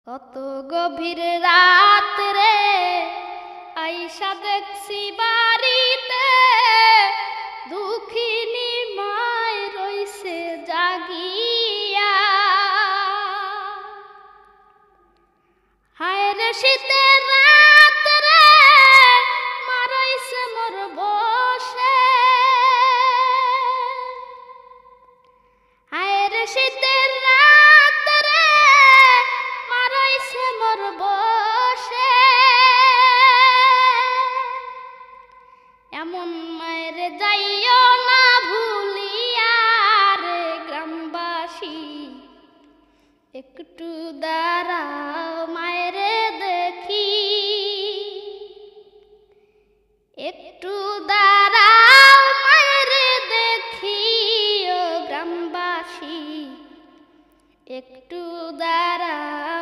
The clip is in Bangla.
কত গভীর রাত রে আইসা দেখছি বাড়িতে দুঃখিনী মায় রইছে জাগিয়া। হায় রে শীতের রাত রে মা রইছে মোর বসে। হায় রে শীতের রাত রে মা রইছে মোর বসে। এমন মায়ের যাইও না ভুলিয়া রে গ্রামবাসী, একটু দাঁড়াও মায়ের দেখি। একটু দাঁড়াও মায়ের দেখি ও গ্রামবাসী, একটু দাঁড়াও